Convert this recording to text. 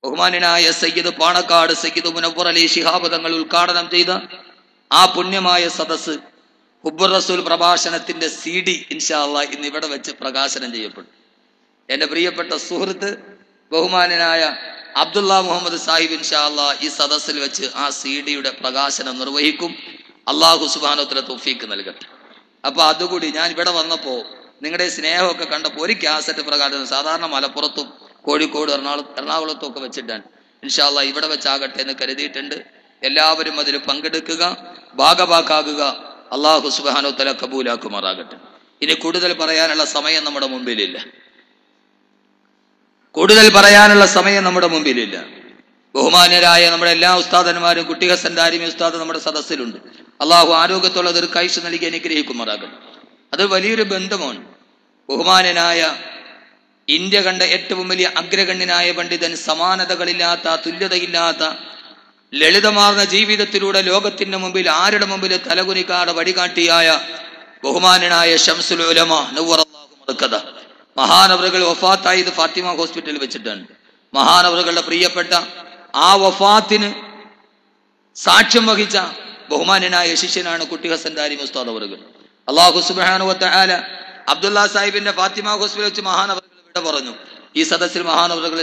ബഹുമാന്യനായ സയ്യിദ് പാണക്കാട് സയ്യിദ് മുനവ്വർ അലി ശിഹാബ് തങ്ങൾ ഉദ്ഘാടനം ചെയ്ത ആ പുണ്യമായ സദസ്സ് ഹുബ്ബുർ റസൂൽ പ്രഭാഷണത്തിന്റെ CD ഇൻഷാ അല്ലാഹ് ഇന്ന് ഇവിടെ വെച്ച് പ്രകാശനം ചെയ്യപ്പെടും. എന്റെ പ്രിയപ്പെട്ട സുഹൃത്ത് ബഹുമാന്യനായ അബ്ദുള്ള മുഹമ്മദ് സാഹിബ് ഇൻഷാ അല്ലാഹ് ഈ സദസ്സിൽ വെച്ച് ആ CD-യുടെ പ്രകാശനം നിർവഹിക്കും. അള്ളാഹു സുബ്ഹാനഹു വ തആല തൗഫീഖ് നൽകട്ടെ. അപ്പൊ അതുകൂടി ഞാൻ ഇവിടെ വന്നപ്പോ നിങ്ങളുടെ സ്നേഹമൊക്കെ കണ്ടപ്പോൾ ഒരു കാസറ്റ് പ്രകാശനം സാധാരണ മലപ്പുറത്തും കോഴിക്കോട് എറണാകുളത്തും ഒക്കെ വെച്ചിട്ടാണ്. ഇൻഷാ അല്ലാഹ് ഇവിടെ വെച്ചാകട്ടെ എന്ന് കരുതിയിട്ടുണ്ട്. എല്ലാവരും അതിൽ പങ്കെടുക്കുക, ഭാഗഭാക്കാകുക. അള്ളാഹു സുബ്ഹാനഹു വ തആല കബൂലാക്കുമാറാകട്ടെ. ഇനി കൂടുതൽ പറയാനുള്ള സമയം നമ്മുടെ മുമ്പിലില്ല. ബഹുമാന്യരായ നമ്മുടെ എല്ലാ ഉസ്താദന്മാരും കുട്ടി ഹസൻ ദാരിമി ഉസ്താദ് നമ്മുടെ സദസ്സിലുണ്ട്. അള്ളാഹു ആരോഗ്യത്തോടെ ദീർഘായുസ്സ് നൽകി അനുഗ്രഹിക്കുമാറാകട്ടെ. അത് വലിയൊരു ബന്ധമാണ്. ബഹുമാന്യനായ ഇന്ത്യ കണ്ട ഏറ്റവും വലിയ അഗ്രഗണ്യനായ പണ്ഡിതൻ, സമാനതകളില്ലാത്ത തുല്യതയില്ലാത്ത ലളിതമാർന്ന ജീവിതത്തിലൂടെ ലോകത്തിന്റെ മുമ്പിൽ ആരുടെ മുമ്പിൽ തലകുനിക്കാതെ വഴികാട്ടിയായ ബഹുമാന്യനായ ശംസുൽ ഉലമ നവ്വറല്ലാഹു മർക്കദ മഹാനവറുകൾ വഫാത്തായത് ഫാത്തിമ ഹോസ്പിറ്റലിൽ വെച്ചിട്ടാണ്. മഹാനവറുകളുടെ പ്രിയപ്പെട്ട ആ വഫാത്തിന് സാക്ഷ്യം വഹിച്ച ബഹുമാന്യനായ ശിഷ്യനാണ് കുട്ടി ഹസൻ ദാരിമി ഉസ്താദ് അവറുകൾ. അല്ലാഹു സുബ്ഹാനഹു വ തആല അബ്ദുള്ള സാഹിബിന്റെ ഫാത്തിമ ഹോസ്പിറ്റലിൽ വെച്ച് മഹാനവറുകൾ വിട പറഞ്ഞു. ഈ സദസ്സിൽ മഹാനവറുകൾ